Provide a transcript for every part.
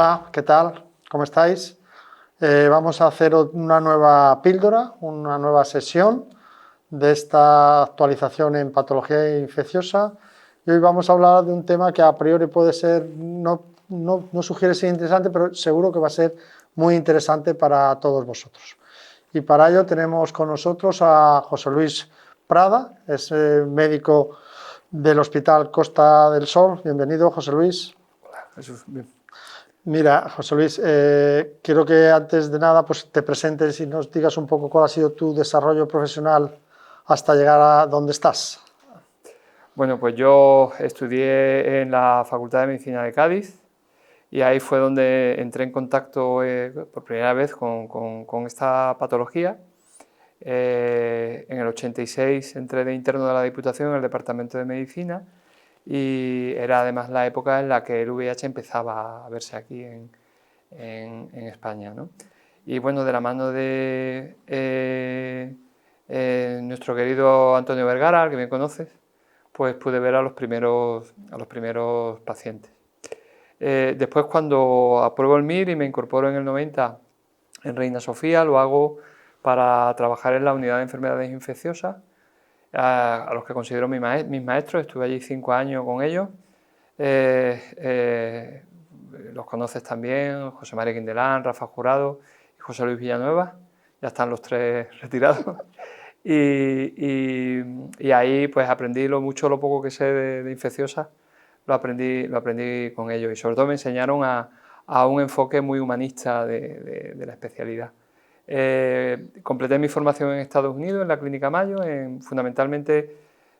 Hola, ¿qué tal? ¿Cómo estáis? Vamos a hacer una nueva píldora, una nueva sesión de esta actualización en patología infecciosa y hoy vamos a hablar de un tema que a priori puede ser, no sugiere ser interesante, pero seguro que va a ser muy interesante para todos vosotros. Y para ello tenemos con nosotros a José Luis Prada, es médico del Hospital Costa del Sol. Bienvenido, José Luis. Hola, Jesús. Bien. Mira, José Luis, quiero que antes de nada pues, te presentes y nos digas un poco cuál ha sido tu desarrollo profesional hasta llegar a donde estás. Bueno, pues yo estudié en la Facultad de Medicina de Cádiz y ahí fue donde entré en contacto por primera vez con esta patología. En el 86 entré de interno de la Diputación en el Departamento de Medicina y era además la época en la que el VIH empezaba a verse aquí en España, ¿no? Y bueno, de la mano de nuestro querido Antonio Vergara, al que me conoces, pues pude ver a los primeros pacientes. Después, cuando apruebo el MIR y me incorporo en el 90 en Reina Sofía, lo hago para trabajar en la unidad de enfermedades infecciosas, a los que considero mis maestros. Estuve allí 5 años con ellos. Los conoces también, José María Quindelán, Rafa Jurado y José Luis Villanueva, ya están los tres retirados. Y ahí pues aprendí lo poco que sé de infecciosas, lo aprendí con ellos y sobre todo me enseñaron a un enfoque muy humanista de la especialidad. Completé mi formación en Estados Unidos, en la Clínica Mayo. Fundamentalmente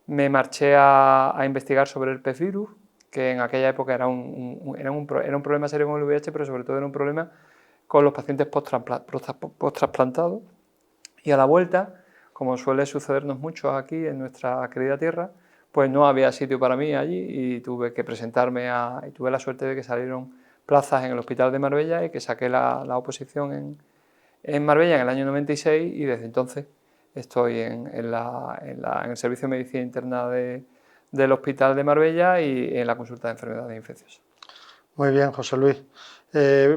me marché a investigar sobre el herpes virus, que en aquella época era un problema serio con el VIH, pero sobre todo era un problema con los pacientes post-trasplantados. Y a la vuelta, como suele sucedernos mucho aquí en nuestra querida tierra, pues no había sitio para mí allí y tuve que presentarme y tuve la suerte de que salieron plazas en el Hospital de Marbella y que saqué la oposición en Marbella en el año 96 y desde entonces estoy en el Servicio de Medicina Interna del Hospital de Marbella y en la consulta de enfermedades infecciosas. Muy bien, José Luis.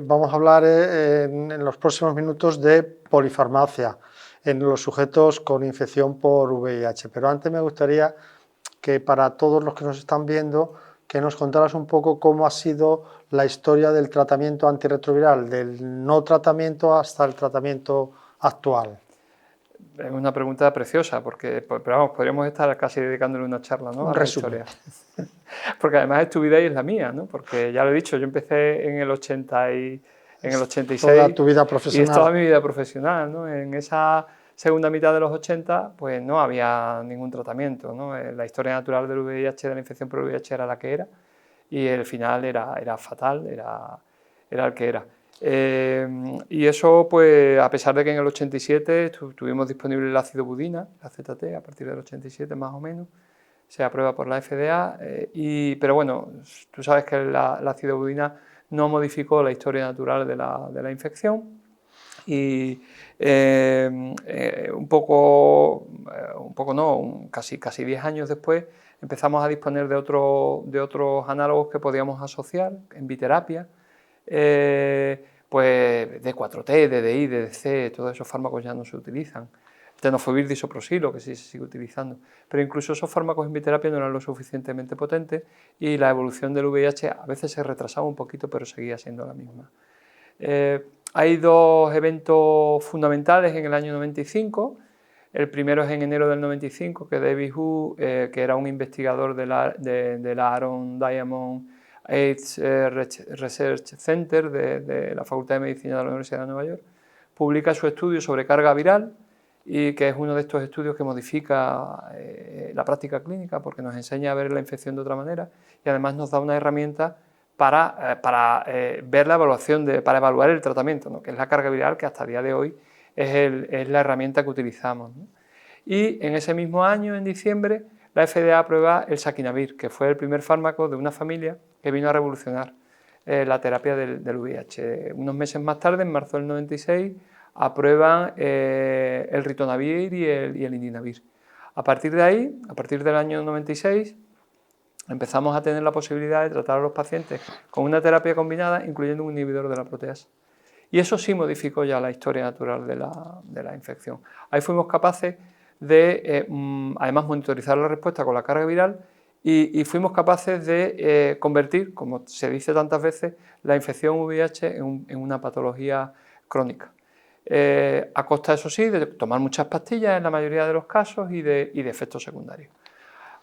Vamos a hablar en los próximos minutos de polifarmacia en los sujetos con infección por VIH, pero antes me gustaría que para todos los que nos están viendo, que nos contaras un poco cómo ha sido la historia del tratamiento antirretroviral, del no tratamiento hasta el tratamiento actual. Es una pregunta preciosa, pero vamos, podríamos estar casi dedicándole una charla, ¿no?, Un a la resumen. historia. Porque además es tu vida y es la mía, ¿no? Porque ya lo he dicho, yo empecé en el 86 Toda tu vida y es toda profesional. mi vida profesional, ¿no? En esa segunda mitad de los 80, pues no había ningún tratamiento, ¿no? La historia natural del VIH, de la infección por VIH era la que era y el final era fatal, era el que era. Y eso, pues, a pesar de que en el 87 tuvimos disponible el ácido budina, la ZT, a partir del 87 más o menos, se aprueba por la FDA, pero bueno, tú sabes que la ácido budina no modificó la historia natural de la infección y casi 10 años después empezamos a disponer de otros análogos que podíamos asociar en biterapia, pues D4T, DDI, DDC, todos esos fármacos ya no se utilizan. Tenofovir disoprosilo, que sí se sigue utilizando, pero incluso esos fármacos en biterapia no eran lo suficientemente potentes y la evolución del VIH a veces se retrasaba un poquito, pero seguía siendo la misma. Hay dos eventos fundamentales en el año 95. El primero es en enero del 95, que David Hu, que era un investigador de la Aaron Diamond AIDS Research Center de la Facultad de Medicina de la Universidad de Nueva York, publica su estudio sobre carga viral, y que es uno de estos estudios que modifica la práctica clínica porque nos enseña a ver la infección de otra manera y además nos da una herramienta para ver la evaluación, para evaluar el tratamiento, ¿no?, que es la carga viral, que hasta el día de hoy es la herramienta que utilizamos, ¿no? Y en ese mismo año, en diciembre, la FDA aprueba el saquinavir, que fue el primer fármaco de una familia que vino a revolucionar la terapia del VIH. Unos meses más tarde, en marzo del 96, aprueban el ritonavir y el indinavir. A partir de ahí, a partir del año 96, empezamos a tener la posibilidad de tratar a los pacientes con una terapia combinada, incluyendo un inhibidor de la proteasa. Y eso sí modificó ya la historia natural de la infección. Ahí fuimos capaces de, además, monitorizar la respuesta con la carga viral y fuimos capaces de convertir, como se dice tantas veces, la infección VIH en una patología crónica. A costa, eso sí, de tomar muchas pastillas en la mayoría de los casos y de efectos secundarios.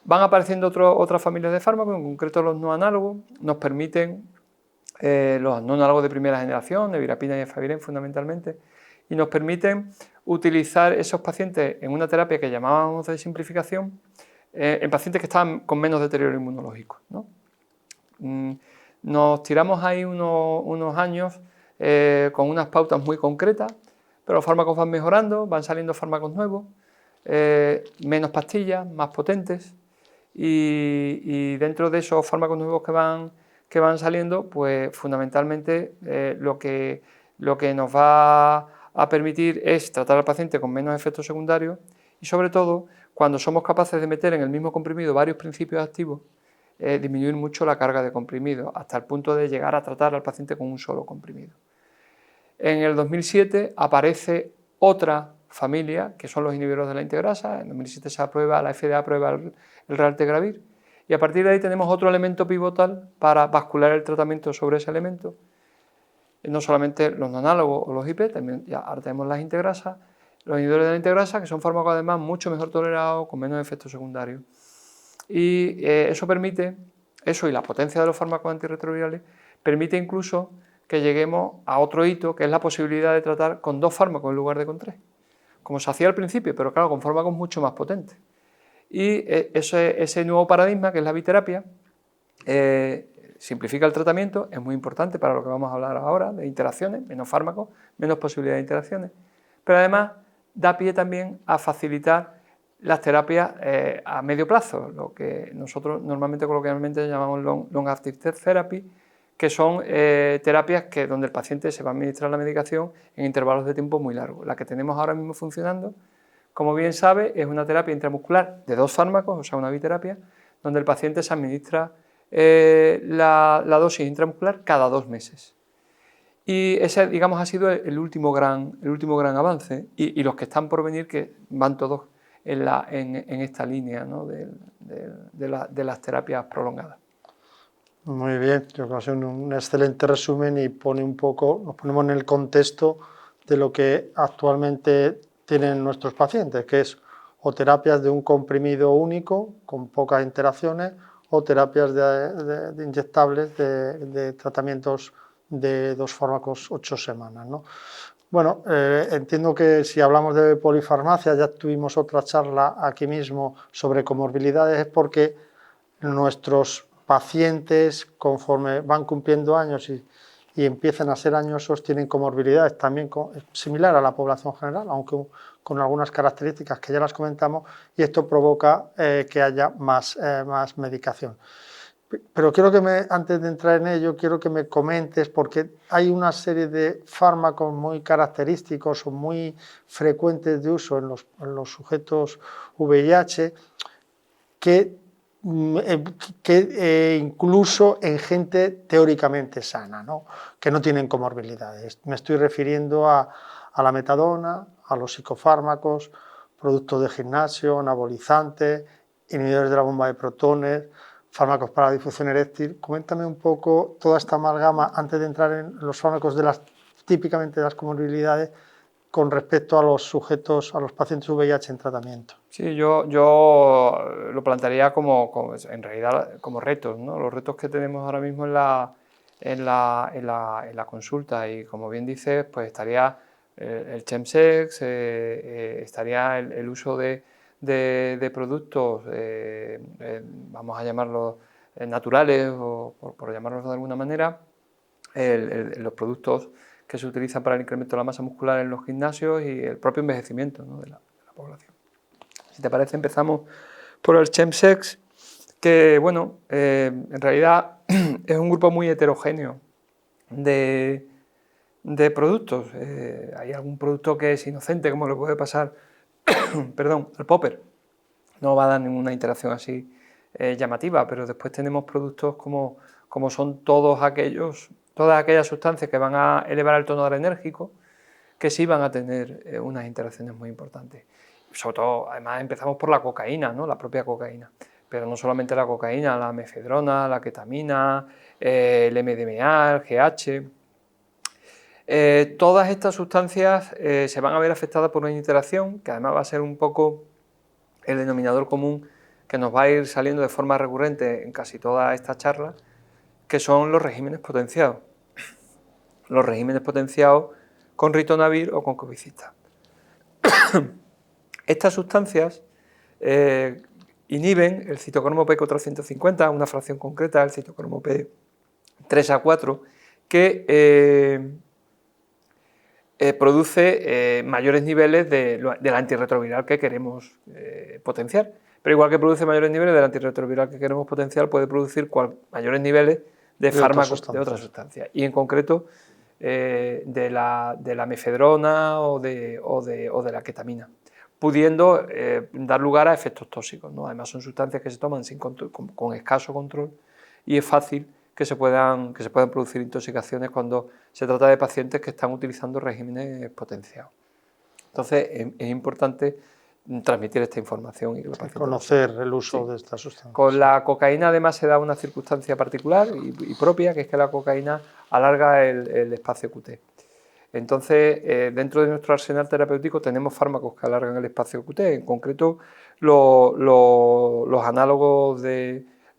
Van apareciendo otras familias de fármacos, en concreto los no análogos, nos permiten, los no análogos de primera generación, nevirapina y efavirenz fundamentalmente, y nos permiten utilizar esos pacientes en una terapia que llamábamos de simplificación, en pacientes que estaban con menos deterioro inmunológico, ¿no? Nos tiramos ahí unos años con unas pautas muy concretas, pero los fármacos van mejorando, van saliendo fármacos nuevos, menos pastillas, más potentes, y dentro de esos fármacos nuevos que van saliendo, pues fundamentalmente lo que nos va a permitir es tratar al paciente con menos efectos secundarios y, sobre todo, cuando somos capaces de meter en el mismo comprimido varios principios activos, disminuir mucho la carga de comprimido, hasta el punto de llegar a tratar al paciente con un solo comprimido. En el 2007 aparece otra familia, que son los inhibidores de la integrasa. En 2007 la FDA aprueba el Raltegravir, y a partir de ahí tenemos otro elemento pivotal para bascular el tratamiento sobre ese elemento. No solamente los no análogos o los IP, también ya ahora tenemos las integrasas, los inhibidores de la integrasa, que son fármacos además mucho mejor tolerados, con menos efectos secundarios. Y eso y la potencia de los fármacos antirretrovirales, permite incluso que lleguemos a otro hito, que es la posibilidad de tratar con 2 fármacos en lugar de con 3, como se hacía al principio, pero claro, con fármacos mucho más potentes. Y ese nuevo paradigma, que es la biterapia, simplifica el tratamiento, es muy importante para lo que vamos a hablar ahora, de interacciones, menos fármacos, menos posibilidad de interacciones, pero además da pie también a facilitar las terapias a medio plazo, lo que nosotros normalmente coloquialmente llamamos long active therapy, que son terapias donde el paciente se va a administrar la medicación en intervalos de tiempo muy largos. La que tenemos ahora mismo funcionando, como bien sabe, es una terapia intramuscular de 2 fármacos, o sea, una biterapia, donde el paciente se administra la dosis intramuscular cada 2 meses. Y ese, digamos, ha sido el último gran avance, y los que están por venir, que van todos en esta línea, ¿no?, de las terapias prolongadas. Muy bien, yo creo que ha sido un excelente resumen y nos ponemos en el contexto de lo que actualmente tienen nuestros pacientes, que es o terapias de un comprimido único con pocas interacciones o terapias de inyectables de tratamientos de 2 fármacos 8 semanas, ¿no? Bueno, entiendo que si hablamos de polifarmacia, ya tuvimos otra charla aquí mismo sobre comorbilidades, es porque nuestros pacientes, conforme van cumpliendo años y empiezan a ser añosos, tienen comorbilidades también similar a la población general, aunque con algunas características que ya las comentamos, y esto provoca que haya más medicación. Pero quiero antes de entrar en ello, quiero que me comentes, porque hay una serie de fármacos muy característicos o muy frecuentes de uso en los sujetos VIH que incluso en gente teóricamente sana, ¿no?, que no tienen comorbilidades. Me estoy refiriendo a la metadona, a los psicofármacos, productos de gimnasio, anabolizantes, inhibidores de la bomba de protones, fármacos para la disfunción eréctil. Coméntame un poco toda esta amalgama antes de entrar en los fármacos típicamente de las comorbilidades con respecto a los sujetos, a los pacientes VIH en tratamiento. Sí, yo lo plantearía en realidad como retos, ¿no? Los retos que tenemos ahora mismo en la consulta, y como bien dices, pues estaría el chemsex, estaría el uso de productos, vamos a llamarlos naturales, o por llamarlos de alguna manera, los productos que se utilizan para el incremento de la masa muscular en los gimnasios y el propio envejecimiento, ¿no?, de la población. Si te parece, empezamos por el chemsex, que, bueno, en realidad es un grupo muy heterogéneo de productos. Hay algún producto que es inocente, como le puede pasar perdón, al popper. No va a dar ninguna interacción así llamativa, pero después tenemos productos como son todas aquellas sustancias que van a elevar el tono adrenérgico, que sí van a tener unas interacciones muy importantes. Sobre todo, además, empezamos por la cocaína, ¿no? La propia cocaína. Pero no solamente la cocaína, la mefedrona, la ketamina, el MDMA, el GH. Todas estas sustancias se van a ver afectadas por una interacción, que además va a ser un poco el denominador común que nos va a ir saliendo de forma recurrente en casi todas estas charlas, que son los regímenes potenciados. Los regímenes potenciados con ritonavir o con cobicistas. Estas sustancias inhiben el citocromo P450, una fracción concreta, el citocromo P3A4, que produce mayores niveles del antirretroviral que queremos potenciar. Pero igual que produce mayores niveles del antirretroviral que queremos potenciar, puede producir mayores niveles de fármacos de otras sustancias. Y en concreto de la mefedrona o de la ketamina, pudiendo dar lugar a efectos tóxicos, ¿no? Además son sustancias que se toman con escaso control y es fácil que se puedan producir intoxicaciones cuando se trata de pacientes que están utilizando regímenes potenciados. Entonces es importante transmitir esta información y que los pacientes conocer el uso de estas sustancias. Con la cocaína además se da una circunstancia particular y propia, que es que la cocaína alarga el espacio QT. Entonces, dentro de nuestro arsenal terapéutico tenemos fármacos que alargan el espacio QT, en concreto los análogos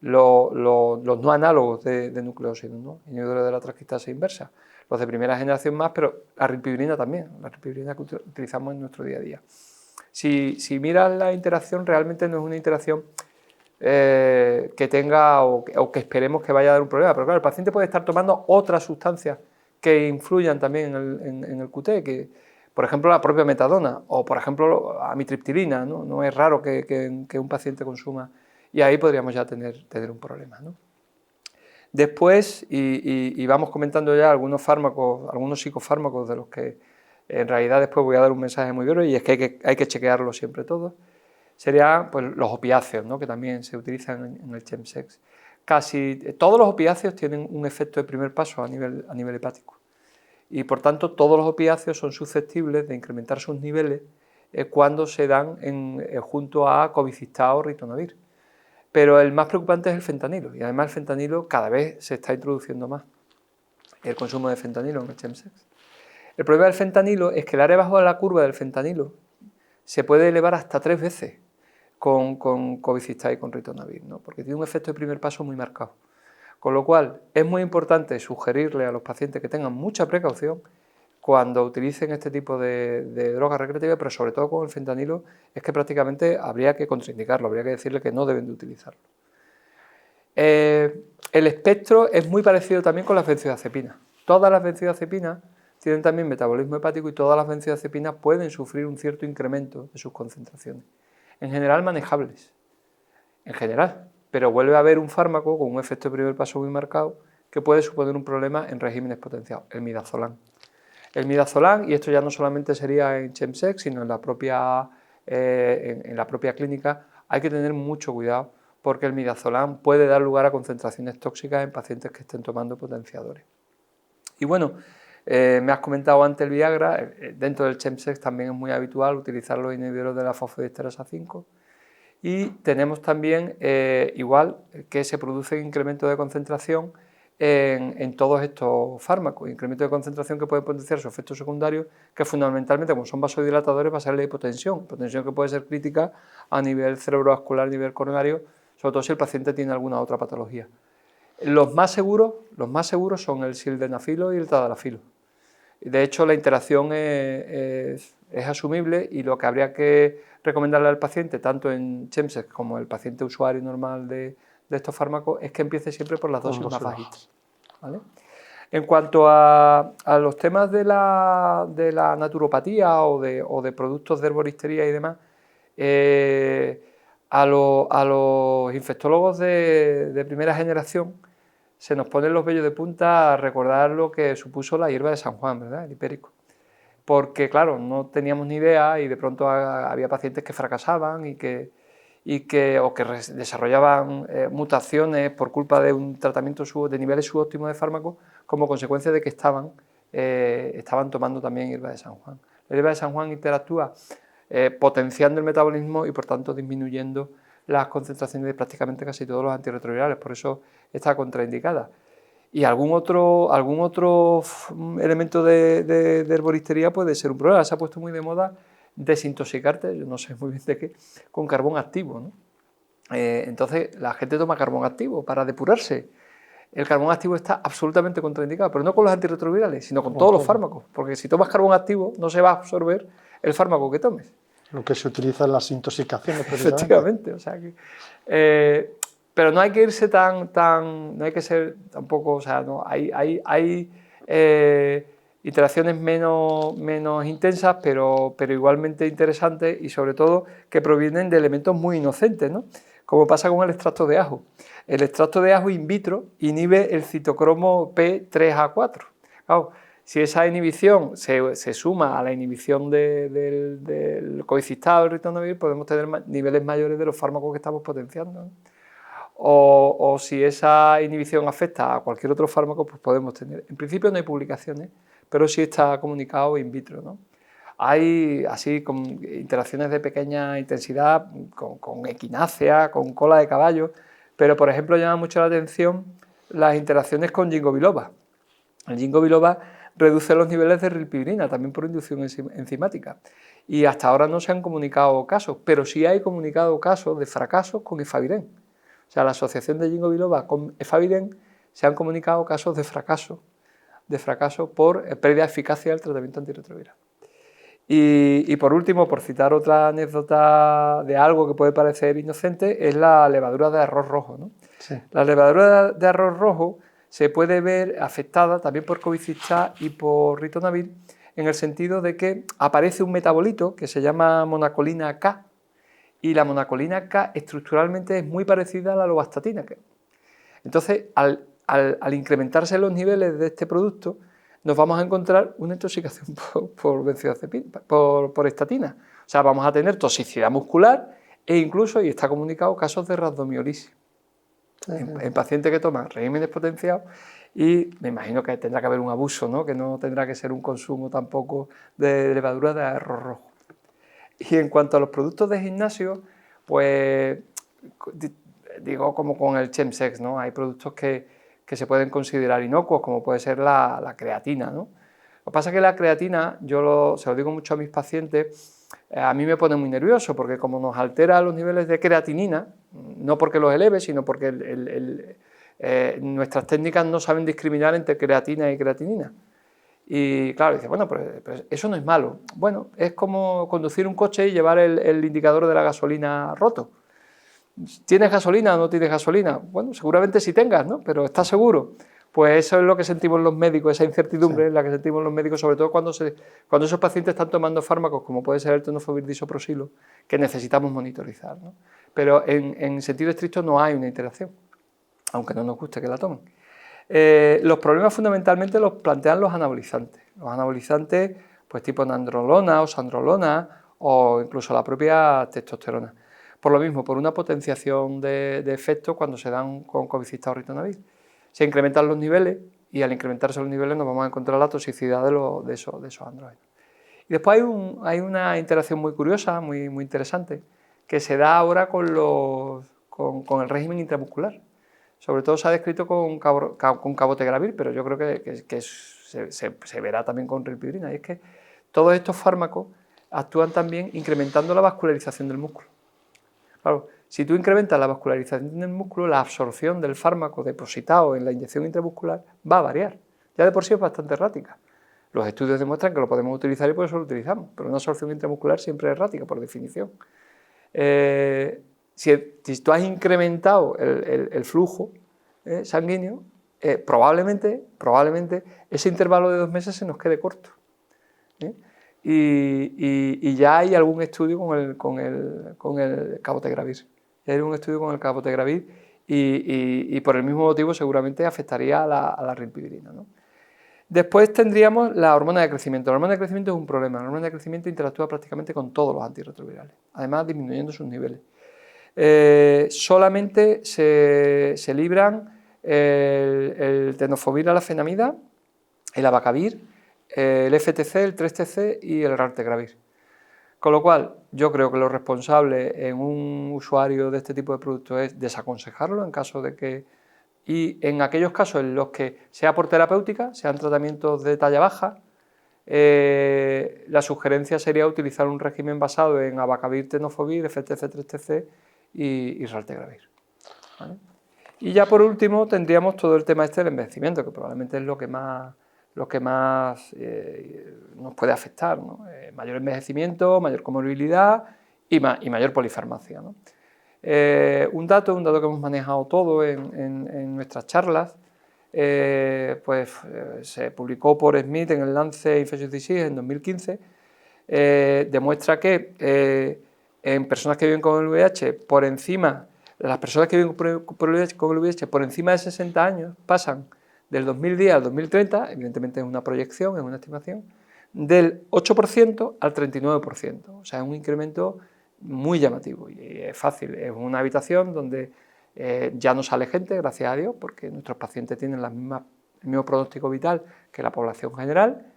los no análogos de nucleósidos, ¿no? Inhibidores de la transcriptasa inversa, los de primera generación más, pero la rilpivirina también, la rilpivirina que utilizamos en nuestro día a día. Si miras la interacción, realmente no es una interacción que tenga o que esperemos que vaya a dar un problema, pero claro, el paciente puede estar tomando otras sustancias que influyan también en el QT, que, por ejemplo, la propia metadona o, por ejemplo, amitriptilina, ¿no? No es raro que un paciente consuma y ahí podríamos ya tener un problema, ¿no? Después, y vamos comentando ya algunos psicofármacos de los que en realidad después voy a dar un mensaje muy breve y es que hay que chequearlo siempre todos, serían pues, los opiáceos, ¿no? Que también se utilizan en el chemsex. Casi todos los opiáceos tienen un efecto de primer paso a nivel hepático y por tanto todos los opiáceos son susceptibles de incrementar sus niveles cuando se dan junto a cobicistat o ritonavir. Pero el más preocupante es el fentanilo y además el fentanilo cada vez se está introduciendo más, el consumo de fentanilo en el chemsex. El problema del fentanilo es que el área bajo de la curva del fentanilo se puede elevar hasta 3 veces con cobicistat y con ritonavir, ¿no? Porque tiene un efecto de primer paso muy marcado. Con lo cual es muy importante sugerirle a los pacientes que tengan mucha precaución cuando utilicen este tipo de drogas recreativas, pero sobre todo con el fentanilo, es que prácticamente habría que contraindicarlo, habría que decirle que no deben de utilizarlo. El espectro es muy parecido también con las benzodiazepinas. Todas las benzodiazepinas tienen también metabolismo hepático y todas las benzodiazepinas pueden sufrir un cierto incremento de sus concentraciones. En general manejables, en general, pero vuelve a haber un fármaco con un efecto de primer paso muy marcado que puede suponer un problema en regímenes potenciados, el midazolam. El midazolam, y esto ya no solamente sería en chemsex, sino en la propia clínica, hay que tener mucho cuidado porque el midazolam puede dar lugar a concentraciones tóxicas en pacientes que estén tomando potenciadores. Y bueno, me has comentado antes el Viagra, dentro del chemsex también es muy habitual utilizar los inhibidores de la fosfodiesterasa 5 y tenemos también igual que se produce incremento de concentración en todos estos fármacos, incremento de concentración que puede potenciar su efecto secundario, que fundamentalmente como son vasodilatadores va a ser la hipotensión que puede ser crítica a nivel cerebrovascular, a nivel coronario, sobre todo si el paciente tiene alguna otra patología. Los más seguros son el sildenafilo y el tadalafilo. De hecho, la interacción es asumible y lo que habría que recomendarle al paciente, tanto en chemsex como el paciente usuario normal de estos fármacos, es que empiece siempre por las dosis más bajitas, ¿vale? En cuanto a los temas de la naturopatía o de productos de herboristería y demás, a los infectólogos de primera generación se nos ponen los vellos de punta a recordar lo que supuso la hierba de San Juan, ¿verdad? El hipérico. Porque, claro, no teníamos ni idea y de pronto había pacientes que fracasaban y que o que desarrollaban mutaciones por culpa de un tratamiento de niveles subóptimos de fármacos como consecuencia de que estaban tomando también hierba de San Juan. La hierba de San Juan interactúa potenciando el metabolismo y por tanto disminuyendo las concentraciones de prácticamente casi todos los antirretrovirales, por eso está contraindicada. Y algún otro elemento de herboristería puede ser un problema. Se ha puesto muy de moda desintoxicarte, yo no sé muy bien de qué, con carbón activo, ¿no? Entonces la gente toma carbón activo para depurarse. El carbón activo está absolutamente contraindicado, pero no con los antirretrovirales, sino con todos los fármacos, porque si tomas carbón activo no se va a absorber el fármaco que tomes. Lo que se utiliza en las intoxicaciones, precisamente. Efectivamente, o sea que... pero no hay que irse no hay que ser tampoco, o sea, no, hay interacciones menos intensas, pero igualmente interesantes y sobre todo que provienen de elementos muy inocentes, ¿no? Como pasa con el extracto de ajo. El extracto de ajo in vitro inhibe el citocromo P3A4. Claro, si esa inhibición se suma a la inhibición del coexistado del ritonavir, podemos tener niveles mayores de los fármacos que estamos potenciando, ¿no? O si esa inhibición afecta a cualquier otro fármaco, pues podemos tener. En principio no hay publicaciones, pero sí está comunicado in vitro, ¿no? Hay así con interacciones de pequeña intensidad, con equinácea, con cola de caballo, pero por ejemplo llama mucho la atención las interacciones con ginkgo biloba. El ginkgo biloba reduce los niveles de rilpivirina, también por inducción enzimática. Y hasta ahora no se han comunicado casos, pero sí hay comunicado casos de fracasos con efavirenz. O sea, la asociación de ginkgo biloba con efavirenz se han comunicado casos de fracaso por pérdida de eficacia del tratamiento antirretroviral. Y por último, por citar otra anécdota de algo que puede parecer inocente, es la levadura de arroz rojo, ¿no? Sí. La levadura de arroz rojo se puede ver afectada también por Covicistat y por ritonavir, en el sentido de que aparece un metabolito que se llama monacolina K, y la monacolina K estructuralmente es muy parecida a la lovastatina. Entonces, al incrementarse los niveles de este producto, nos vamos a encontrar una intoxicación por estatina. O sea, vamos a tener toxicidad muscular e incluso, y está comunicado, casos de rhabdomiolisis en pacientes que toman regímenes potenciados, y me imagino que tendrá que haber un abuso, ¿no? Que no tendrá que ser un consumo tampoco de levadura de arroz rojo. Y en cuanto a los productos de gimnasio, pues digo como con el chemsex, ¿no? Hay productos que se pueden considerar inocuos, como puede ser la creatina, ¿no? Lo que pasa es que la creatina, se lo digo mucho a mis pacientes, a mí me pone muy nervioso, porque como nos altera los niveles de creatinina, no porque los eleve, sino porque nuestras técnicas no saben discriminar entre creatina y creatinina. Y claro, dice, bueno, pero eso no es malo. Bueno, es como conducir un coche y llevar el indicador de la gasolina roto. ¿Tienes gasolina o no tienes gasolina? Bueno, seguramente sí tengas, ¿no? Pero ¿estás seguro? Pues eso es lo que sentimos los médicos, esa incertidumbre es la que sentimos los médicos, sobre todo cuando esos pacientes están tomando fármacos, como puede ser el tenofovir disoprosilo, que necesitamos monitorizar, ¿no? Pero en sentido estricto no hay una interacción, aunque no nos guste que la tomen. Los problemas fundamentalmente los plantean los anabolizantes. Los anabolizantes, pues tipo nandrolona o sandrolona, o incluso la propia testosterona. Por lo mismo, por una potenciación de efectos cuando se dan con Covicistat o ritonavir. Se incrementan los niveles y al incrementarse los niveles nos vamos a encontrar la toxicidad de esos andrógenos. Y después hay una interacción muy curiosa, muy interesante, que se da ahora con el régimen intramuscular. Sobre todo se ha descrito con cabotegravir, pero yo creo que se verá también con rilpivirina. Y es que todos estos fármacos actúan también incrementando la vascularización del músculo. Claro, si tú incrementas la vascularización del músculo, la absorción del fármaco depositado en la inyección intramuscular va a variar. Ya de por sí es bastante errática. Los estudios demuestran que lo podemos utilizar y por eso lo utilizamos, pero una absorción intramuscular siempre es errática, por definición. Si tú has incrementado el flujo sanguíneo, probablemente ese intervalo de 2 meses se nos quede corto. Y ya hay algún estudio con el cabotegravir. Ya hay algún estudio con el cabotegravir y por el mismo motivo seguramente afectaría a la rilpivirina, ¿no? Después tendríamos la hormona de crecimiento. La hormona de crecimiento es un problema. La hormona de crecimiento interactúa prácticamente con todos los antirretrovirales, además disminuyendo sus niveles. solamente se libran el tenofovir alafenamida, el abacavir, el FTC, el 3TC y el raltegravir. Con lo cual, yo creo que lo responsable en un usuario de este tipo de productos es desaconsejarlo en caso de que, y en aquellos casos en los que sea por terapéutica, sean tratamientos de talla baja, la sugerencia sería utilizar un régimen basado en abacavir, tenofovir, FTC, 3TC y raltegravir, ¿vale? Y ya por último tendríamos todo el tema del envejecimiento, que probablemente es lo que más nos puede afectar, ¿no? Mayor envejecimiento, mayor comorbilidad y mayor polifarmacia, ¿no? Un dato que hemos manejado todo en nuestras charlas, se publicó por Smith en el Lancet Infectious Disease en 2015, demuestra que en personas que viven con el VIH, por encima, las personas que viven con el VIH por encima de 60 años pasan del 2010 al 2030, evidentemente es una proyección, es una estimación, del 8% al 39%, o sea, es un incremento muy llamativo y es fácil, es una habitación donde ya no sale gente, gracias a Dios, porque nuestros pacientes tienen el mismo pronóstico vital que la población general,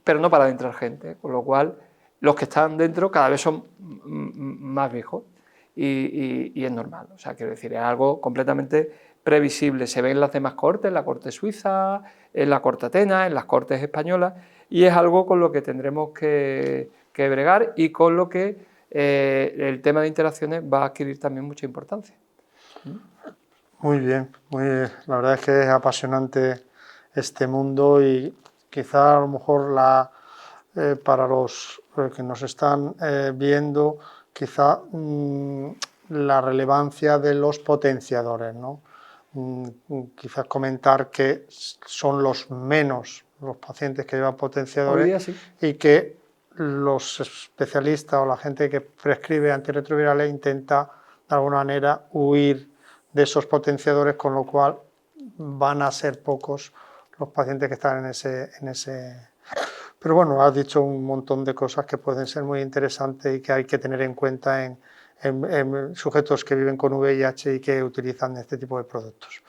pero no para de entrar gente, con lo cual los que están dentro cada vez son más viejos y es normal, o sea, quiero decir, es algo completamente previsible, se ve en las demás cortes, en la corte suiza, en la corte atena, en las cortes españolas, y es algo con lo que tendremos que bregar y con lo que el tema de interacciones va a adquirir también mucha importancia. Muy bien, la verdad es que es apasionante este mundo y quizá a lo mejor para los que nos están viendo, quizá la relevancia de los potenciadores, ¿no? Quizás comentar que son los menos los pacientes que llevan potenciadores. Hoy día sí. Y que los especialistas o la gente que prescribe antirretrovirales intenta de alguna manera huir de esos potenciadores, con lo cual van a ser pocos los pacientes que están en ese. Pero bueno, has dicho un montón de cosas que pueden ser muy interesantes y que hay que tener en cuenta en sujetos que viven con VIH y que utilizan este tipo de productos.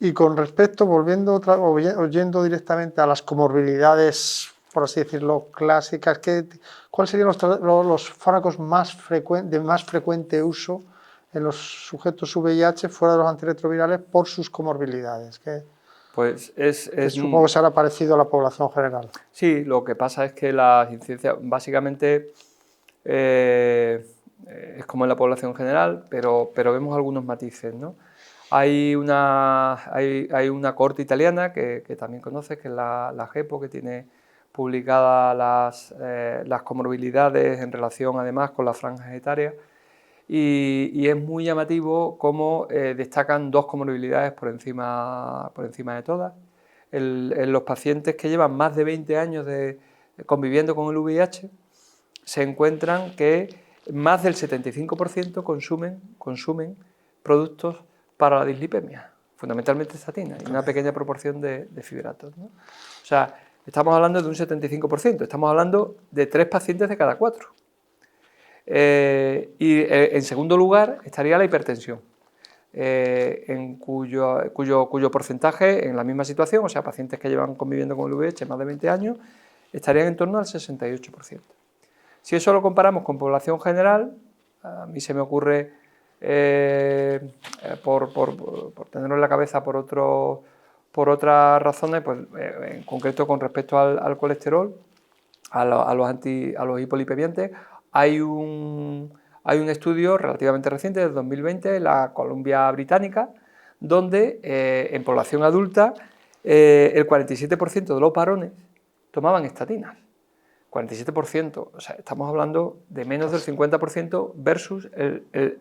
Y con respecto, oyendo directamente a las comorbilidades, por así decirlo, clásicas, ¿cuáles serían los fármacos de más frecuente uso en los sujetos VIH fuera de los antirretrovirales por sus comorbilidades? Pues supongo que será parecido a la población general. Sí, lo que pasa es que la incidencia básicamente es como en la población general, pero vemos algunos matices, ¿no? Hay una corte italiana que también conoces, que es la GEPO, que tiene publicadas las comorbilidades en relación además con las franjas etarias, y es muy llamativo cómo destacan dos comorbilidades por encima de todas. En los pacientes que llevan más de 20 años conviviendo con el VIH, se encuentran que más del 75% consumen productos para la dislipemia, fundamentalmente estatinas, y una pequeña proporción de fibratos, ¿no? O sea, estamos hablando de un 75%, estamos hablando de 3 pacientes de cada 4. En segundo lugar estaría la hipertensión, en cuyo porcentaje en la misma situación, o sea, pacientes que llevan conviviendo con el VIH más de 20 años, estarían en torno al 68%. Si eso lo comparamos con población general, a mí se me ocurre, por tenerlo en la cabeza por otras razones, pues, en concreto con respecto al colesterol, a los hipolipemiantes, hay un estudio relativamente reciente, del 2020, en la Columbia Británica, donde en población adulta el 47% de los varones tomaban estatinas. 47%, o sea, estamos hablando de menos del 50% versus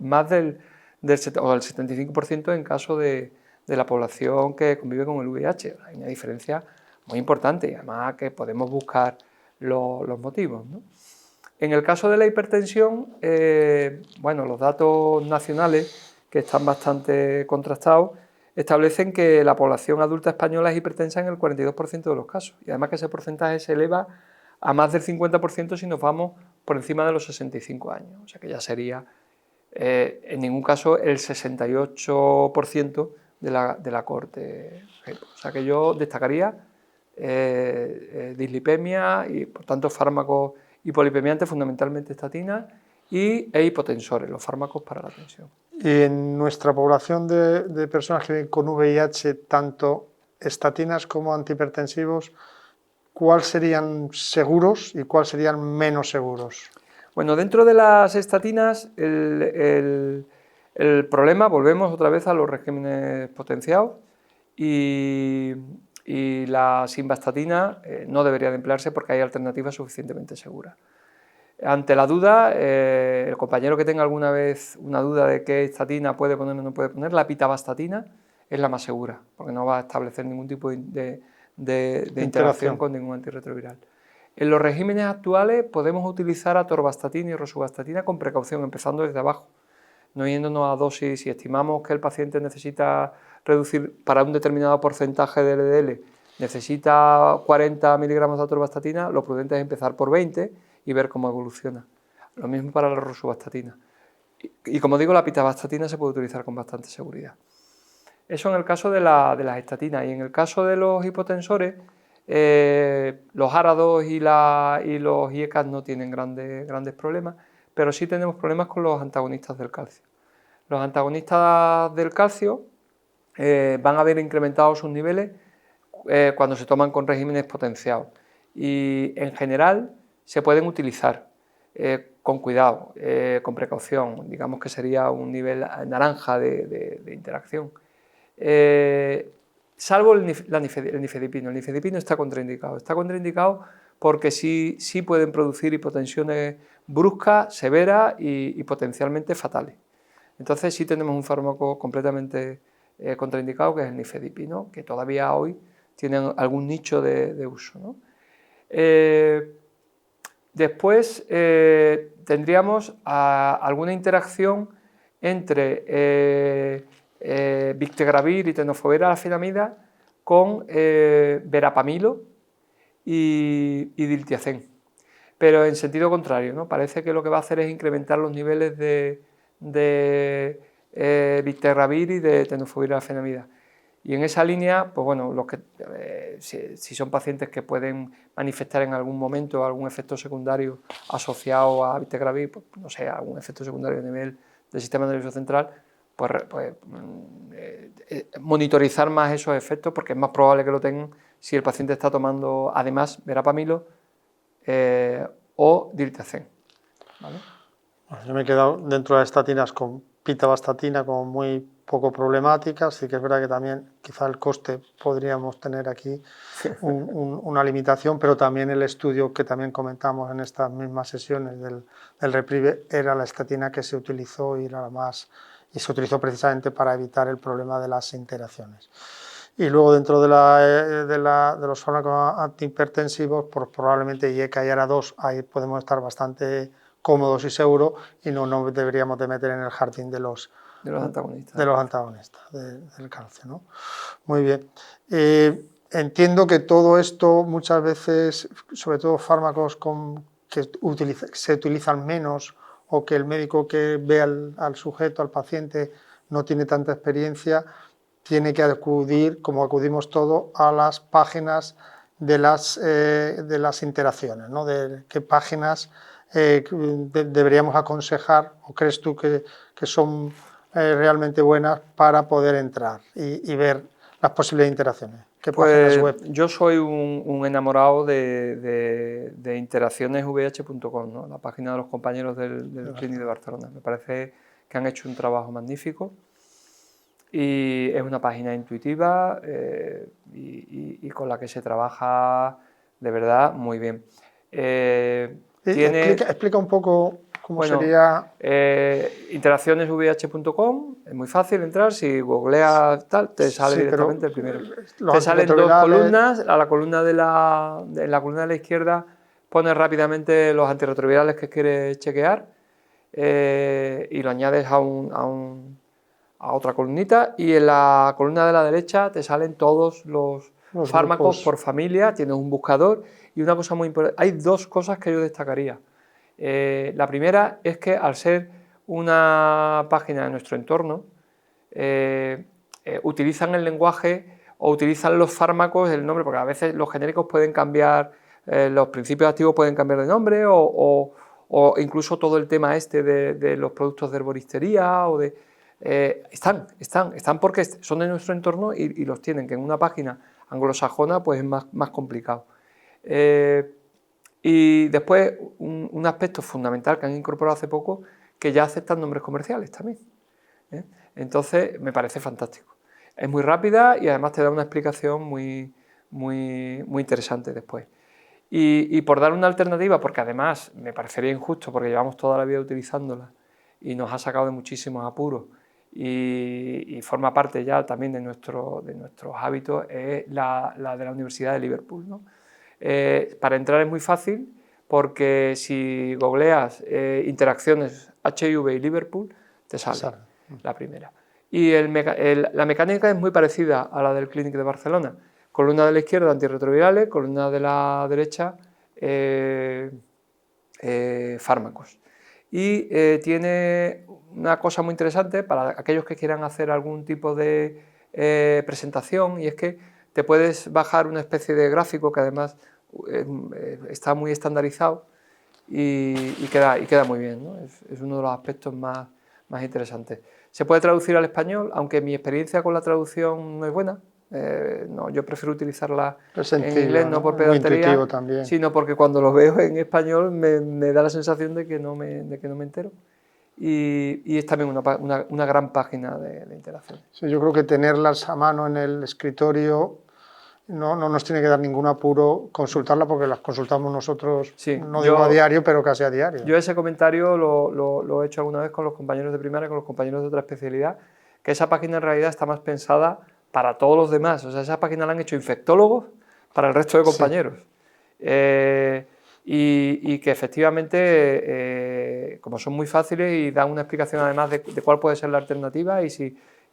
más del 75% en caso de la población que convive con el VIH. Hay una diferencia muy importante y además que podemos buscar los motivos, ¿no? En el caso de la hipertensión, bueno, los datos nacionales, que están bastante contrastados, establecen que la población adulta española es hipertensa en el 42% de los casos, y además que ese porcentaje se eleva a más del 50% si nos vamos por encima de los 65 años, o sea que ya sería en ningún caso el 68% de la cohorte. O sea que yo destacaría dislipemia y por tanto fármacos hipolipemiantes, fundamentalmente estatinas e hipotensores, los fármacos para la tensión. Y en nuestra población de personas que viven con VIH, tanto estatinas como antihipertensivos, ¿cuáles serían seguros y cuáles serían menos seguros? Bueno, dentro de las estatinas, el problema, volvemos otra vez a los regímenes potenciados y la simvastatina no debería de emplearse porque hay alternativas suficientemente seguras. Ante la duda, el compañero que tenga alguna vez una duda de qué estatina puede poner o no puede poner, la pitavastatina es la más segura, porque no va a establecer ningún tipo de interacción con ningún antirretroviral. En los regímenes actuales podemos utilizar atorvastatina y rosuvastatina con precaución, empezando desde abajo, no yéndonos a dosis. Si estimamos que el paciente necesita reducir para un determinado porcentaje de LDL, necesita 40 miligramos de atorvastatina, lo prudente es empezar por 20 y ver cómo evoluciona. Lo mismo para la rosuvastatina. Y como digo, la pitavastatina se puede utilizar con bastante seguridad. Eso en el caso de las estatinas. Y en el caso de los hipotensores, los ARA2 y los IECAS no tienen grandes problemas, pero sí tenemos problemas con los antagonistas del calcio. Los antagonistas del calcio van a ver incrementados sus niveles cuando se toman con regímenes potenciados y en general se pueden utilizar con cuidado, con precaución, digamos que sería un nivel naranja de interacción. Salvo el nifedipino. El nifedipino está contraindicado porque sí pueden producir hipotensiones bruscas, severas y potencialmente fatales. Entonces sí tenemos un fármaco completamente contraindicado, que es el nifedipino, que todavía hoy tiene algún nicho de uso, ¿no? Después tendríamos alguna interacción entre Bictegravir y tenofovir alafenamida con verapamilo y diltiazem, pero en sentido contrario, ¿no? Parece que lo que va a hacer es incrementar los niveles de Bictegravir y de tenofovir alafenamida. Y en esa línea, pues bueno, si son pacientes que pueden manifestar en algún momento algún efecto secundario asociado a Bictegravir, pues, no sé, algún efecto secundario a nivel del sistema nervioso central, monitorizar más esos efectos, porque es más probable que lo tengan si el paciente está tomando además verapamilo o diltiazem, ¿vale? Yo me he quedado dentro de las estatinas con pitavastatina como muy poco problemática, sí que es verdad que también quizá el coste podríamos tener aquí una limitación, pero también el estudio que también comentamos en estas mismas sesiones del Reprieve era la estatina que se utilizó y se utilizó precisamente para evitar el problema de las interacciones. Y luego dentro de los fármacos antihipertensivos, pues probablemente IECA y ARA2, ahí podemos estar bastante cómodos y seguros y no deberíamos de meter en el jardín de los antagonistas del calcio, ¿no? Muy bien. Entiendo que todo esto muchas veces, sobre todo fármacos que se utilizan menos o que el médico que ve al sujeto, al paciente, no tiene tanta experiencia, tiene que acudir, como acudimos todos, a las páginas de las interacciones, ¿no? De qué páginas deberíamos aconsejar o crees tú que son realmente buenas para poder entrar y ver las posibles interacciones. ¿Qué páginas web? Yo soy un enamorado de interaccionesvh.com, ¿no? La página de los compañeros del Clínic de Barcelona. Me parece que han hecho un trabajo magnífico y es una página intuitiva y con la que se trabaja de verdad muy bien. Explica un poco cómo sería. Interaccionesvh.com, es muy fácil entrar, si googleas tal, te sale directamente el primero. Te salen dos columnas, en la columna de la izquierda pones rápidamente los antirretrovirales que quieres chequear y lo añades a otra columnita, y en la columna de la derecha te salen todos los fármacos por familia, tienes un buscador. Y una cosa muy importante, hay dos cosas que yo destacaría. La primera es que al ser una página de nuestro entorno, utilizan el lenguaje o utilizan los fármacos, el nombre, porque a veces los genéricos pueden cambiar, los principios activos pueden cambiar de nombre o incluso todo el tema de los productos de herboristería o de... están porque son de nuestro entorno y los tienen, que en una página anglosajona pues es más complicado. Y después un aspecto fundamental que han incorporado hace poco, que ya aceptan nombres comerciales también. Entonces me parece fantástico. Es muy rápida y además te da una explicación muy interesante después. Y por dar una alternativa, porque además me parecería injusto, porque llevamos toda la vida utilizándola y nos ha sacado de muchísimos apuros y forma parte ya también de nuestros hábitos, es la de la Universidad de Liverpool, ¿no? Para entrar es muy fácil, porque si googleas interacciones HIV y Liverpool, te sale la primera. Y la mecánica es muy parecida a la del Clínic de Barcelona. Columna de la izquierda, antirretrovirales; columna de la derecha, fármacos. Y tiene una cosa muy interesante para aquellos que quieran hacer algún tipo de presentación, y es que te puedes bajar una especie de gráfico que además está muy estandarizado y queda muy bien, ¿no? Es uno de los aspectos más interesantes. Se puede traducir al español, aunque mi experiencia con la traducción no es buena. No, yo prefiero utilizarla en inglés, no por pedantería, sino porque cuando lo veo en español me da la sensación de que no me entero. Y es también una gran página de interacción. Sí, yo creo que tenerlas a mano en el escritorio no nos tiene que dar ningún apuro consultarla, porque las consultamos nosotros, sí, no digo a diario, pero casi a diario. Yo ese comentario lo he hecho alguna vez con los compañeros de primaria, con los compañeros de otra especialidad, que esa página en realidad está más pensada para todos los demás. O sea, esa página la han hecho infectólogos para el resto de compañeros. Sí. Y que efectivamente, como son muy fáciles y dan una explicación además de cuál puede ser la alternativa, y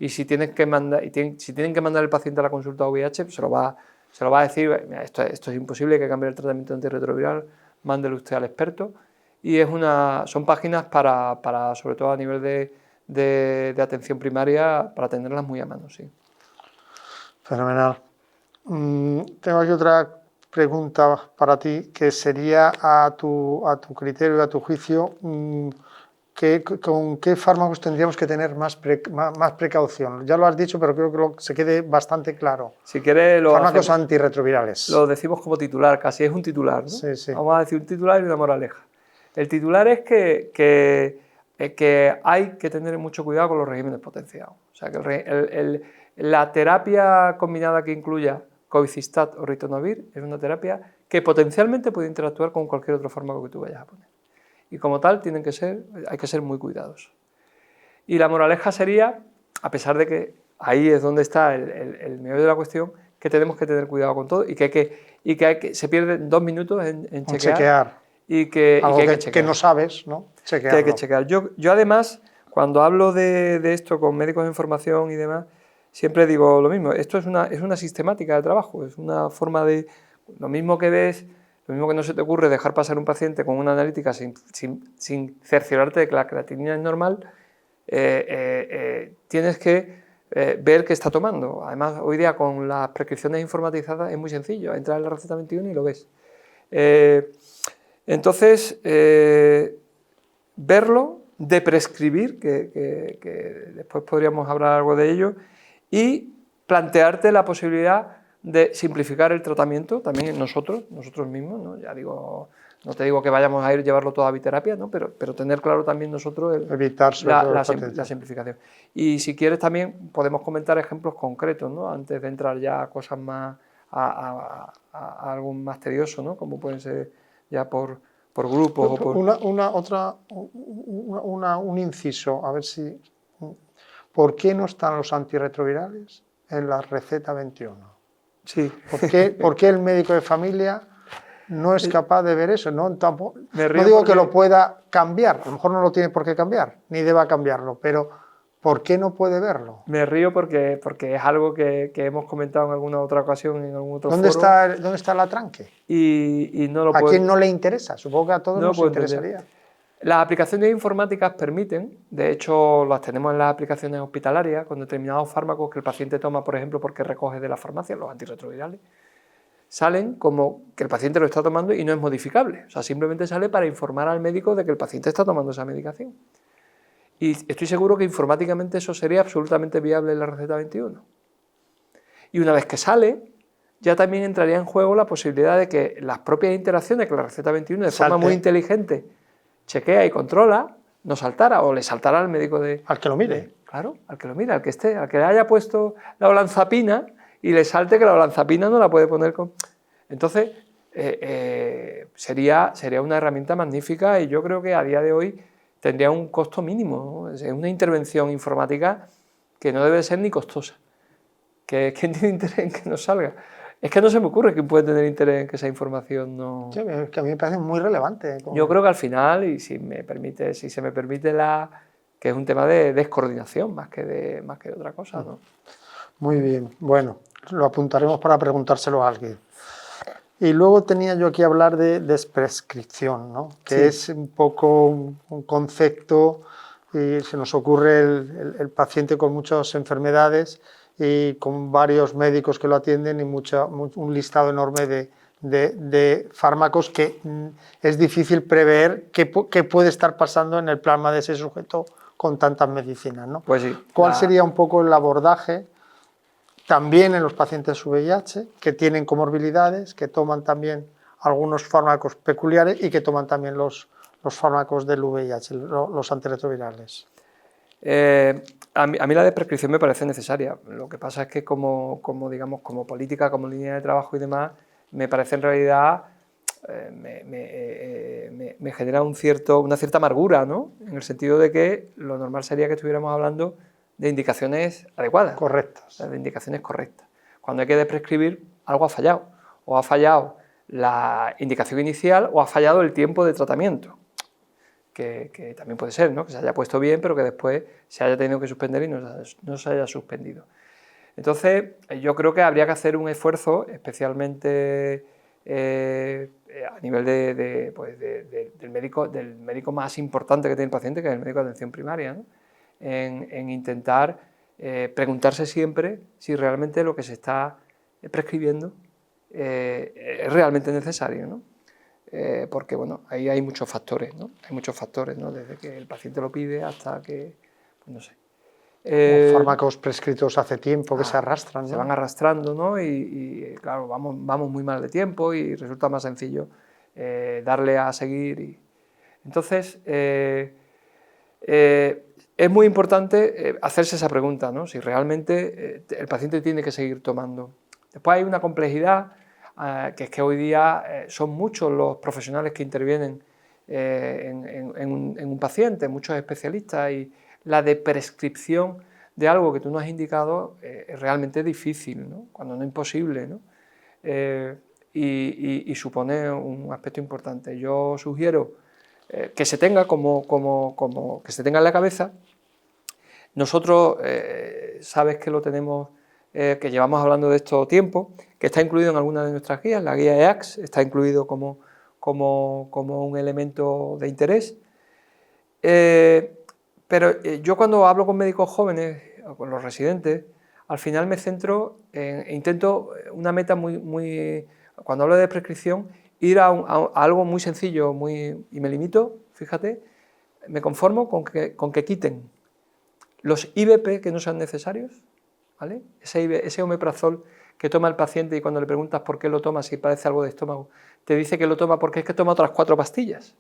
si tienen que mandar el paciente a la consulta VIH, pues se lo va a decir: esto es imposible, hay que cambiar el tratamiento antirretroviral, mándele usted al experto. Y son páginas para sobre todo a nivel de atención primaria, para tenerlas muy a mano, sí. Fenomenal. Tengo aquí otra pregunta para ti, que sería a tu criterio y a tu juicio, ¿con qué fármacos tendríamos que tener más precaución? Ya lo has dicho, pero creo que se quede bastante claro. Si quieres, fármacos antirretrovirales. Lo decimos como titular, casi es un titular, ¿no? Sí, sí. Vamos a decir un titular y una moraleja. El titular es que hay que tener mucho cuidado con los regímenes potenciados. O sea, que la terapia combinada que incluya cobicistat o ritonavir es una terapia que potencialmente puede interactuar con cualquier otro fármaco que tú vayas a poner. Y como tal, hay que ser muy cuidadosos. Y la moraleja sería, a pesar de que ahí es donde está el meollo de la cuestión, que tenemos que tener cuidado con todo y que se pierden 2 minutos en chequear. Y que hay que no sabes, ¿no? Chequearlo. Que hay que chequear. Yo además, cuando hablo de esto con médicos en formación y demás, siempre digo lo mismo: esto es una sistemática de trabajo, es una forma de... Lo mismo que no se te ocurre dejar pasar un paciente con una analítica sin cerciorarte de que la creatinina es normal. Tienes que ver qué está tomando. Además, hoy día con las prescripciones informatizadas es muy sencillo, entras en la receta 21 y lo ves. Entonces, verlo, de prescribir, que después podríamos hablar algo de ello, y plantearte la posibilidad de simplificar el tratamiento también nosotros mismos, ¿no? Ya digo, no te digo que vayamos a llevarlo todo a biterapia, ¿no? pero tener claro también nosotros evitar la simplificación. Y si quieres también podemos comentar ejemplos concretos, ¿no? Antes de entrar ya a cosas más, a algo más tedioso, ¿no? Como pueden ser ya por grupos o por... Un inciso, a ver si... ¿Por qué no están los antirretrovirales en la receta 21? Sí. ¿Por qué el médico de familia no es capaz de ver eso? No digo porque... que lo pueda cambiar, a lo mejor no lo tiene por qué cambiar, ni deba cambiarlo, pero ¿por qué no puede verlo? Me río porque es algo que hemos comentado en alguna otra ocasión, en algún otro ¿Dónde foro. ¿Dónde está el atranque? Y no lo ¿A quién no le interesa? Supongo que a todos nos interesaría. Las aplicaciones informáticas permiten, de hecho las tenemos en las aplicaciones hospitalarias, con determinados fármacos que el paciente toma, por ejemplo, porque recoge de la farmacia, los antirretrovirales, salen como que el paciente lo está tomando y no es modificable. O sea, simplemente sale para informar al médico de que el paciente está tomando esa medicación. Y estoy seguro que informáticamente eso sería absolutamente viable en la receta 21. Y una vez que sale, ya también entraría en juego la posibilidad de que las propias interacciones que la receta 21 de forma muy inteligente chequea y controla, no saltara o le saltara al médico al que lo mire. Claro, al que lo mire, al que esté, al que le haya puesto la olanzapina y le salte que la olanzapina no la puede poner con... Entonces, sería una herramienta magnífica y yo creo que a día de hoy tendría un costo mínimo, ¿no? Es una intervención informática que no debe ser ni costosa. ¿Quién tiene interés en que no salga? Es que no se me ocurre quién puede tener interés en que esa información no... Sí, que a mí me parece muy relevante. Yo creo que al final, y si se me permite que es un tema de descoordinación más que de otra cosa, ¿no? Muy bien, bueno, lo apuntaremos para preguntárselo a alguien. Y luego tenía yo aquí hablar de desprescripción, ¿no? Que es un poco un concepto, y se nos ocurre el paciente con muchas enfermedades y con varios médicos que lo atienden y un listado enorme de fármacos que es difícil prever qué puede estar pasando en el plasma de ese sujeto con tantas medicinas, ¿no? Pues sí. ¿Cuál sería un poco el abordaje también en los pacientes VIH que tienen comorbilidades, que toman también algunos fármacos peculiares y que toman también los fármacos del VIH, los antirretrovirales? A mí la desprescripción me parece necesaria. Lo que pasa es que como política, como línea de trabajo y demás, me parece en realidad, me genera una cierta amargura, ¿no? En el sentido de que lo normal sería que estuviéramos hablando de indicaciones adecuadas. Correctas. De indicaciones correctas. Cuando hay que desprescribir, algo ha fallado. O ha fallado la indicación inicial o ha fallado el tiempo de tratamiento. Que también puede ser, ¿no? Que se haya puesto bien, pero que después se haya tenido que suspender y no se haya suspendido. Entonces, yo creo que habría que hacer un esfuerzo, especialmente a nivel del médico más importante que tiene el paciente, que es el médico de atención primaria, ¿no? En intentar preguntarse siempre si realmente lo que se está prescribiendo es realmente necesario, ¿no? Porque bueno, ahí hay muchos factores, ¿no? Hay muchos factores, ¿no? Desde que el paciente lo pide hasta que, pues no sé. Fármacos prescritos hace tiempo que se arrastran, ¿no? Se van arrastrando, ¿no? Y claro, vamos muy mal de tiempo y resulta más sencillo darle a seguir. Entonces, es muy importante hacerse esa pregunta, ¿no? Si realmente el paciente tiene que seguir tomando. Después hay una complejidad, que es que hoy día son muchos los profesionales que intervienen en un paciente, muchos especialistas, y la de prescripción de algo que tú no has indicado es realmente difícil, ¿no? Cuando no imposible, ¿no? Y supone un aspecto importante. Yo sugiero que se tenga que se tenga en la cabeza. Nosotros, sabes que lo tenemos, que llevamos hablando de esto tiempo, que está incluido en alguna de nuestras guías, la guía EACS está incluido como un elemento de interés. Pero yo cuando hablo con médicos jóvenes, o con los residentes, al final me centro intento una meta muy, cuando hablo de prescripción, ir a algo muy sencillo, y me limito, fíjate, me conformo con que quiten los IVP que no sean necesarios, ¿vale? Ese omeprazol que toma el paciente y cuando le preguntas por qué lo toma, si padece algo de estómago, te dice que lo toma porque es que toma otras 4 pastillas.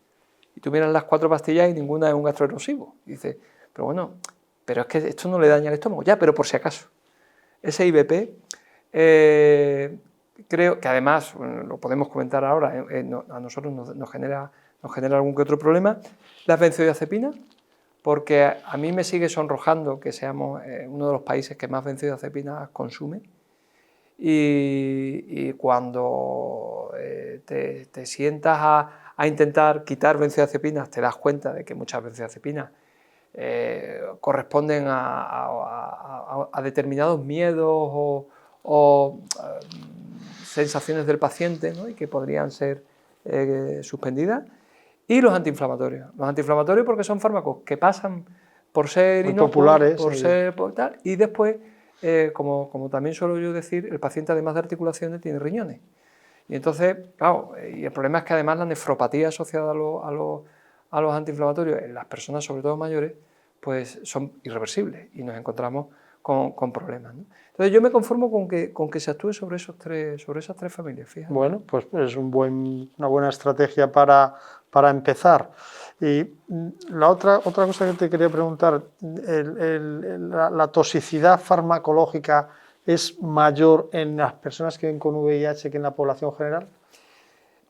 Y tú miras las 4 pastillas y ninguna es un gastroerosivo. Y dices, pero bueno, pero es que esto no le daña el estómago. Ya, pero por si acaso. Ese IVP, creo que además, bueno, lo podemos comentar ahora, a nosotros nos genera algún que otro problema, las benzodiazepinas, porque a mí me sigue sonrojando que seamos uno de los países que más benzodiazepinas consume. Y cuando te sientas a intentar quitar benzodiazepinas, te das cuenta de que muchas benzodiazepinas corresponden a determinados miedos o sensaciones del paciente, ¿no? Y que podrían ser suspendidas. Y los antiinflamatorios. Los antiinflamatorios porque son fármacos que pasan por ser muy inocuos, populares, por ser por tal, y después, como también suelo yo decir, el paciente además de articulaciones tiene riñones. Y entonces, claro, y el problema es que además la nefropatía asociada a los antiinflamatorios en las personas, sobre todo mayores, pues son irreversibles y nos encontramos con problemas, ¿no? Entonces yo me conformo con que se actúe sobre esas tres familias, fíjate. Bueno, pues es una buena estrategia para empezar. Y la otra cosa que te quería preguntar, la toxicidad farmacológica es mayor en las personas que viven con VIH que en la población general.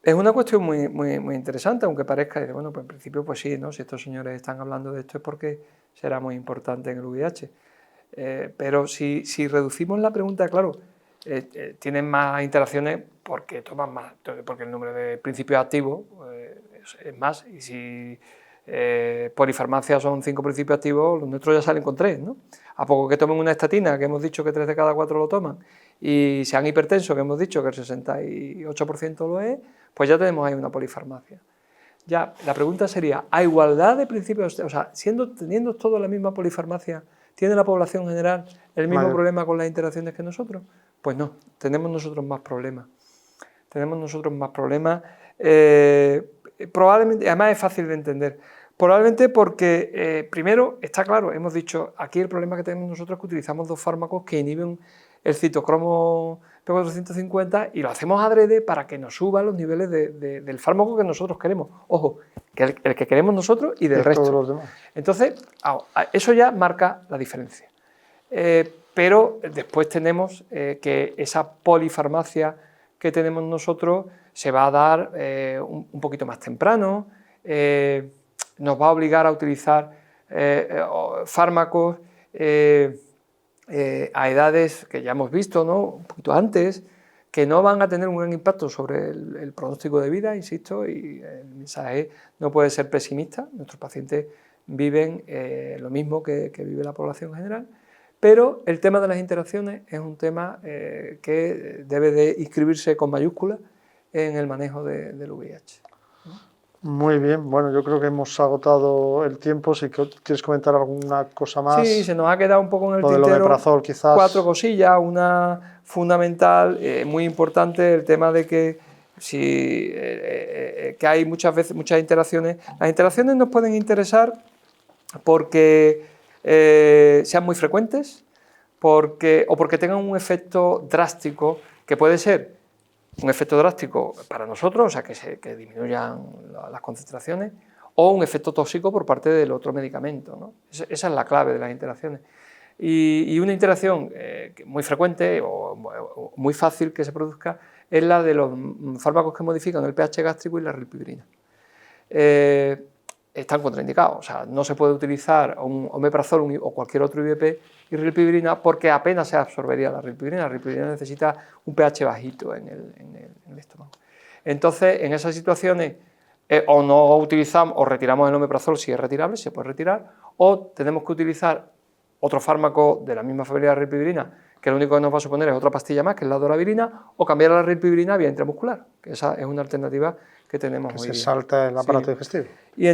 Es una cuestión muy interesante, aunque parezca, bueno, pues en principio pues sí, ¿no? Si estos señores están hablando de esto es porque será muy importante en el VIH. Pero si reducimos la pregunta, claro, tienen más interacciones porque toman más, porque el número de principios activos es más, y si polifarmacia son 5 principios activos, los nuestros ya salen con 3, ¿no? A poco que tomen una estatina, que hemos dicho que 3 de cada 4 lo toman, y sean hipertensos, que hemos dicho que el 68% lo es, pues ya tenemos ahí una polifarmacia. Ya, la pregunta sería, ¿a igualdad de principios, o sea, teniendo toda la misma polifarmacia, ¿tiene la población general el mismo problema con las interacciones que nosotros? Pues no, tenemos nosotros más problemas. Tenemos nosotros más problemas, probablemente, además es fácil de entender, probablemente porque, primero, está claro, hemos dicho, aquí el problema que tenemos nosotros es que utilizamos dos fármacos que inhiben el citocromo P450 y lo hacemos adrede para que nos suban los niveles del fármaco que nosotros queremos. Ojo, que el que queremos nosotros y del resto. Todos los demás. Entonces, eso ya marca la diferencia. Pero después tenemos que esa polifarmacia que tenemos nosotros se va a dar un poquito más temprano, nos va a obligar a utilizar fármacos a edades que ya hemos visto, ¿no? Un poquito antes, que no van a tener un gran impacto sobre el pronóstico de vida, insisto, y el mensaje no puede ser pesimista. Nuestros pacientes viven lo mismo que vive la población en general, pero el tema de las interacciones es un tema que debe de inscribirse con mayúsculas en el manejo del VIH. Muy bien, bueno, yo creo que hemos agotado el tiempo. Si quieres comentar alguna cosa más. Sí, se nos ha quedado un poco en el tintero. Del omeprazol, quizás. 4 cosillas, una fundamental, muy importante, el tema de que que hay muchas veces muchas interacciones. Las interacciones nos pueden interesar porque sean muy frecuentes, o porque tengan un efecto drástico, que puede ser un efecto drástico para nosotros, o sea, que disminuyan las concentraciones, o un efecto tóxico por parte del otro medicamento, ¿no? Esa es la clave de las interacciones. Y una interacción muy frecuente o muy fácil que se produzca es la de los fármacos que modifican el pH gástrico y la rilpivirina. Están contraindicados, o sea, no se puede utilizar un omeprazol o cualquier otro IVP y rilpivirina porque apenas se absorbería la rilpivirina. La rilpivirina necesita un pH bajito en el estómago. Entonces, en esas situaciones, o no utilizamos o retiramos el omeprazol si es retirable, se puede retirar, o tenemos que utilizar otro fármaco de la misma familia de la rilpivirina, que lo único que nos va a suponer es otra pastilla más, que es la doravirina, o cambiar a la rilpivirina vía intramuscular, que esa es una alternativa que tenemos que hoy se día. salta el aparato digestivo. Y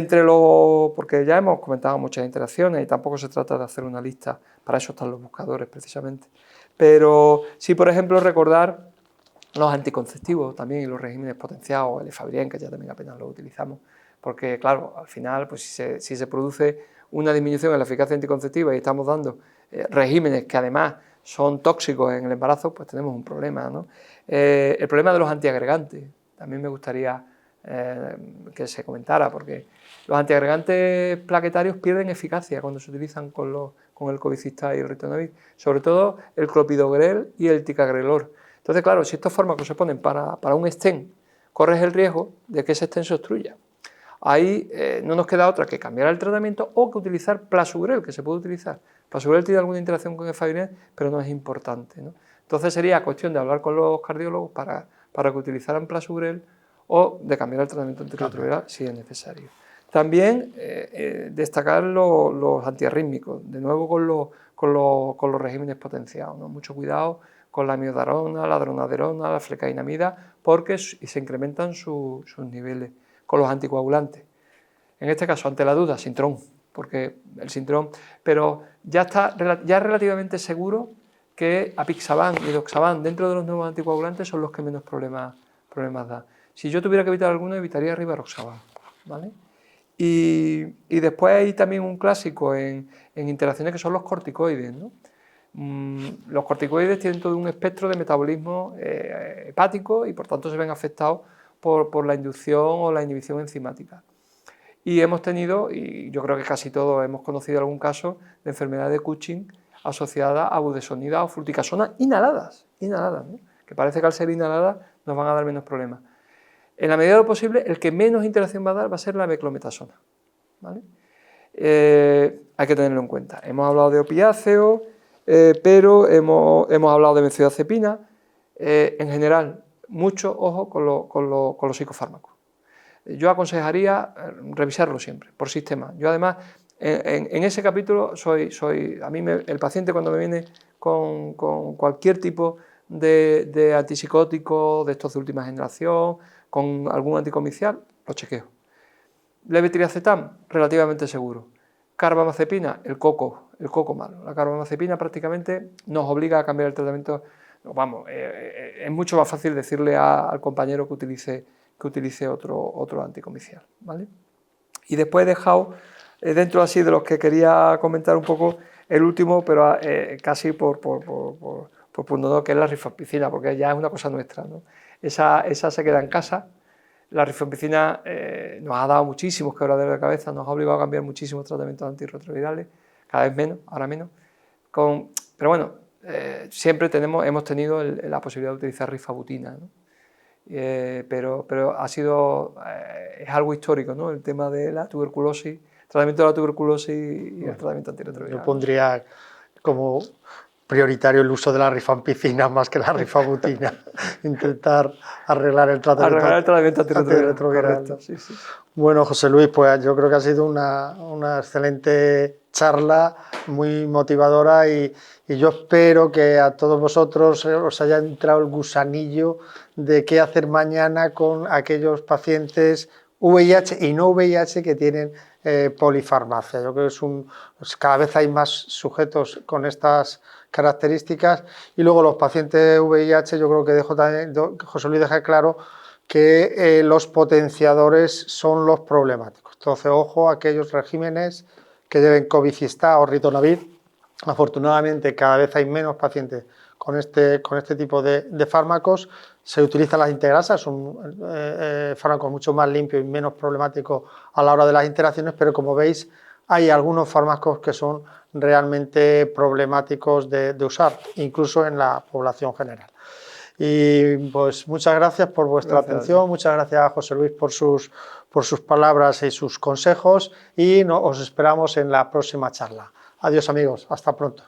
porque ya hemos comentado muchas interacciones y tampoco se trata de hacer una lista, para eso están los buscadores precisamente. Pero sí, por ejemplo, recordar los anticonceptivos también y los regímenes potenciados, el efavirenz, que ya también apenas lo utilizamos, porque claro, al final, pues si se produce una disminución en la eficacia anticonceptiva y estamos dando regímenes que además son tóxicos en el embarazo, pues tenemos un problema, ¿no? El problema de los antiagregantes, también me gustaría que se comentara, porque los antiagregantes plaquetarios pierden eficacia cuando se utilizan con el cobicistat y el ritonavir, sobre todo el clopidogrel y el ticagrelor. Entonces, claro, si estos fármacos se ponen para un stent, corres el riesgo de que ese stent se obstruya. Ahí no nos queda otra que cambiar el tratamiento o que utilizar plasugrel, que se puede utilizar. Plasugrel tiene alguna interacción con efavirenz, pero no es importante, ¿no? Entonces sería cuestión de hablar con los cardiólogos para que utilizaran plasugrel o de cambiar el tratamiento antirretroviral si es necesario. También destacar los antiarrítmicos, de nuevo con los regímenes potenciados, ¿no? Mucho cuidado con la amiodarona, la dronaderona, la flecainamida, porque se incrementan sus niveles. Con los anticoagulantes, En este caso, ante la duda, Sintrom, porque el Sintrom, pero ya es relativamente seguro que Apixaban y Edoxaban dentro de los nuevos anticoagulantes son los que menos problemas dan. Si yo tuviera que evitar alguno, evitaría Rivaroxaban, ¿vale? Y después hay también un clásico en interacciones que son los corticoides, ¿no? Los corticoides tienen todo un espectro de metabolismo hepático y por tanto se ven afectados por la inducción o la inhibición enzimática. Y hemos tenido, y yo creo que casi todos hemos conocido algún caso de enfermedad de Cushing asociada a budesonida o fluticasona inhaladas, ¿no? Que parece que al ser inhaladas nos van a dar menos problemas. En la medida de lo posible, el que menos interacción va a dar va a ser la beclometasona, ¿vale? Hay que tenerlo en cuenta. Hemos hablado de opiáceos, pero hemos hablado de benzodiazepina. En general, mucho ojo con los psicofármacos. Yo aconsejaría revisarlo siempre, por sistema. Yo además, en ese capítulo, a mí el paciente cuando me viene con cualquier tipo de antipsicótico, de estos de última generación, con algún anticomicial, lo chequeo. Levetiracetam, relativamente seguro. Carbamazepina, el coco malo. La carbamazepina prácticamente nos obliga a cambiar el tratamiento. Vamos, es mucho más fácil decirle al compañero que utilice otro anticomicial, ¿vale? Y después he dejado, dentro así de los que quería comentar un poco, el último, pero casi por punto, ¿no? Que es la rifampicina, porque ya es una cosa nuestra, ¿no? Esa se queda en casa. La rifampicina nos ha dado muchísimos quebraderos de cabeza, nos ha obligado a cambiar muchísimos tratamientos antirretrovirales, cada vez menos, ahora menos. Pero bueno, siempre hemos tenido la posibilidad de utilizar rifabutina, ¿no? Pero es algo histórico, ¿no? El tema de la tuberculosis, tratamiento de la tuberculosis y el tratamiento antirretroviral. Yo pondría como prioritario el uso de la rifampicina más que la rifabutina. Intentar arreglar el tratamiento antirretroviral. Correcto, sí. Bueno, José Luis, pues yo creo que ha sido una excelente charla, muy motivadora y yo espero que a todos vosotros os haya entrado el gusanillo de qué hacer mañana con aquellos pacientes VIH y no VIH que tienen polifarmacia. Yo creo que cada vez hay más sujetos con estas características y luego los pacientes VIH, yo creo que José Luis deja claro que los potenciadores son los problemáticos. Entonces, ojo a aquellos regímenes que lleven cobicistat o ritonavir. Afortunadamente, cada vez hay menos pacientes con este tipo de fármacos. Se utilizan las integrasas, son fármacos mucho más limpios y menos problemáticos a la hora de las interacciones, pero como veis, hay algunos fármacos que son realmente problemáticos de usar, incluso en la población general. Y pues muchas gracias por vuestra atención, muchas gracias a José Luis por sus palabras y sus consejos y os esperamos en la próxima charla. Adiós amigos, hasta pronto.